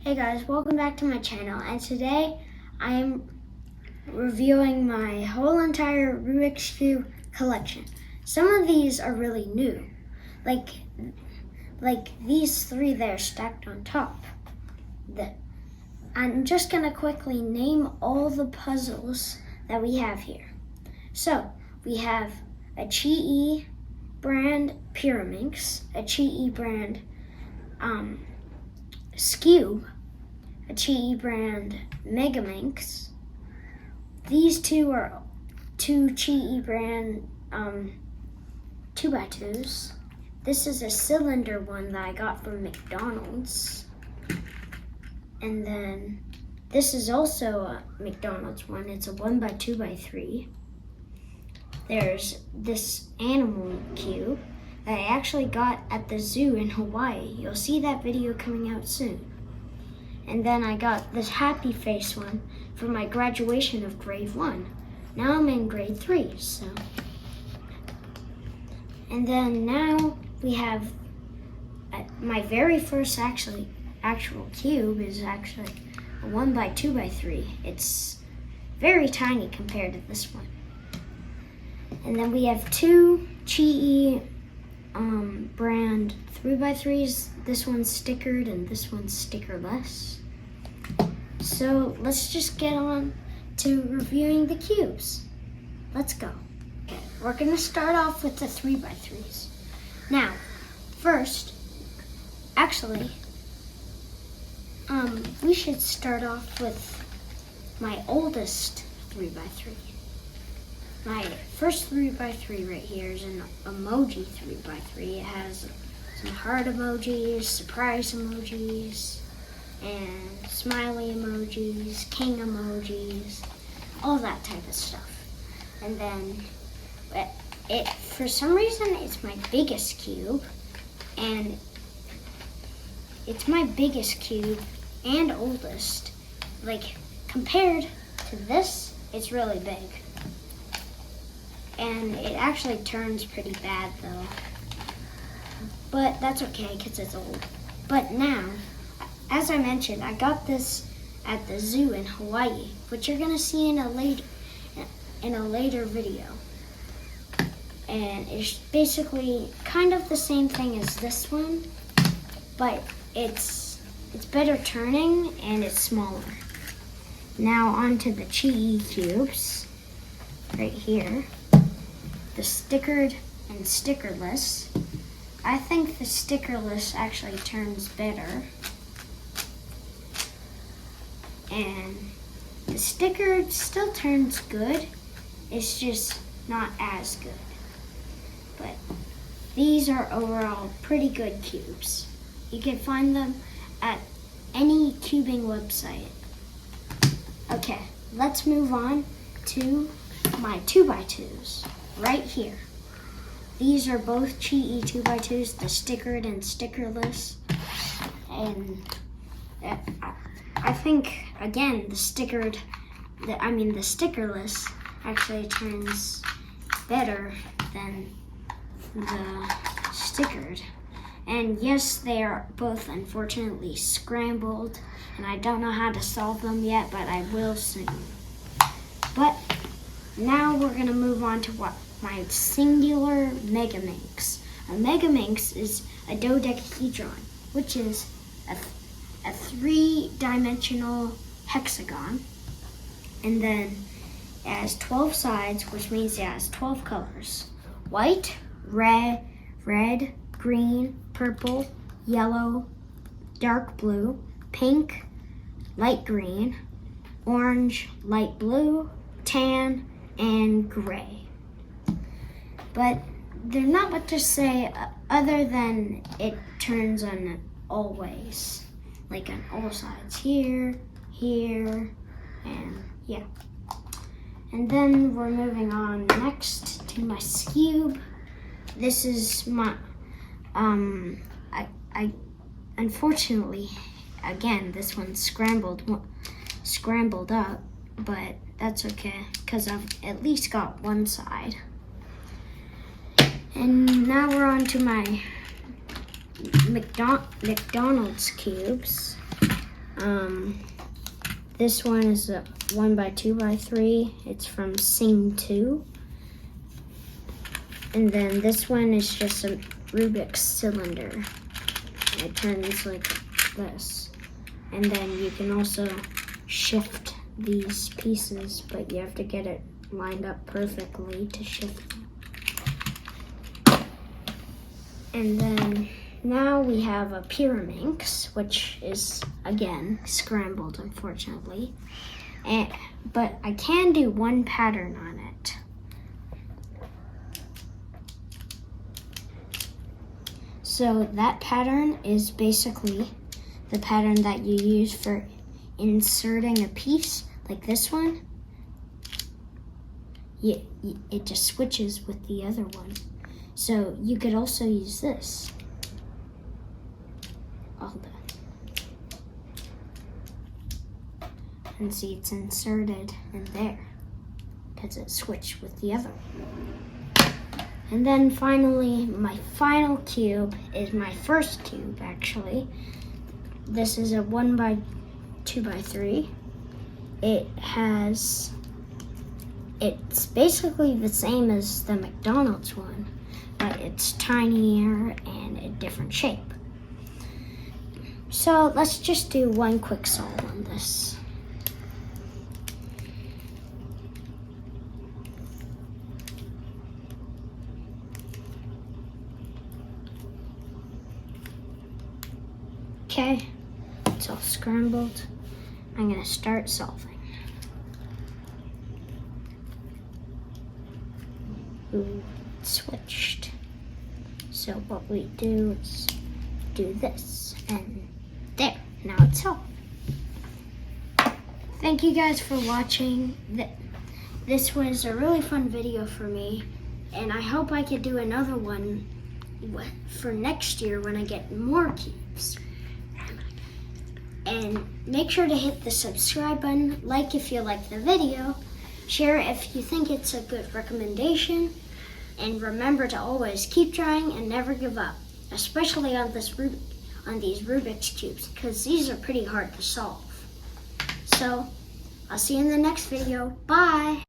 Hey guys, welcome back to my channel, and today I am reviewing my whole entire Rubik's Cube collection. Some of these are really new, like these three there stacked on top. I'm just gonna quickly name all the puzzles that we have here. So we have a Chi brand Pyraminx, a Chi brand Cube, a Chi brand Megaminx. These two are two Chi brand 2x2s. This is a cylinder one that I got from McDonald's. And then this is also a McDonald's one. It's a 1x2x3. There's this animal cube that I actually got at the zoo in Hawaii. You'll see that video coming out soon. And then I got this happy face one for my graduation of grade 1. Now I'm in grade 3, so. And then now we have my very first actual cube is actually a 1x2x3. It's very tiny compared to this one. And then we have two Chi brand 3x3s. This one's stickered and this one's stickerless. So let's just get on to reviewing the cubes. Let's go. Okay, we're gonna start off with the 3x3s. Now, first, actually, we should start off with my oldest 3x3. My first 3x3 right here is an Emoji 3x3. It has some heart emojis, surprise emojis, and smiley emojis, king emojis, all that type of stuff. And then for some reason, it's my biggest cube, and it's my biggest cube and oldest. Like, compared to this, it's really big. And it actually turns pretty bad though. But that's okay because it's old. But now, as I mentioned, I got this at the zoo in Hawaii, which you're gonna see in a later video. And it's basically kind of the same thing as this one, but it's better turning and it's smaller. Now onto the Chi cubes right here. The stickered and stickerless. I think the stickerless actually turns better. And the stickered still turns good. It's just not as good. But these are overall pretty good cubes. You can find them at any cubing website. Okay, let's move on to my 2x2s. Right here. These are both Chi 2x2s, the stickered and stickerless. And I think, again, the stickerless actually turns better than the stickered. And yes, they are both unfortunately scrambled, and I don't know how to solve them yet, but I will soon. But now we're gonna move on to my singular Megaminx. A Megaminx is a dodecahedron, which is a 3-dimensional hexagon. And then it has 12 sides, which means it has 12 colors. White, red, green, purple, yellow, dark blue, pink, light green, orange, light blue, tan, and gray. But there's not much to say other than it turns on all ways. Like on all sides, here, and yeah. And then we're moving on next to my cube. This is my, I unfortunately, again, this one's scrambled up, but that's okay, because I've at least got one side. And now we're on to my McDonald's cubes. This one is a 1x2x3. It's from Scene 2. And then this one is just a Rubik's cylinder. It turns like this. And then you can also shift these pieces, but you have to get it lined up perfectly to shift them. And then now we have a Pyraminx, which is again scrambled, unfortunately. But I can do one pattern on it. So that pattern is basically the pattern that you use for inserting a piece, like this one. It just switches with the other one. So you could also use this. Hold on. And see, it's inserted in there because it switched with the other one. And then finally, my final cube is my first cube, actually. This is a 1x2x3. It's basically the same as the McDonald's one, but it's tinier and a different shape. So let's just do one quick solve on this. Okay, it's all scrambled. I'm gonna start solving. Ooh, it switched. So what we do is do this, and there, now it's solved. Thank you guys for watching. This was a really fun video for me, and I hope I could do another one for next year when I get more cubes. And make sure to hit the subscribe button, like if you like the video, share if you think it's a good recommendation, and remember to always keep trying and never give up, especially on these Rubik's cubes, because these are pretty hard to solve. So, I'll see you in the next video. Bye!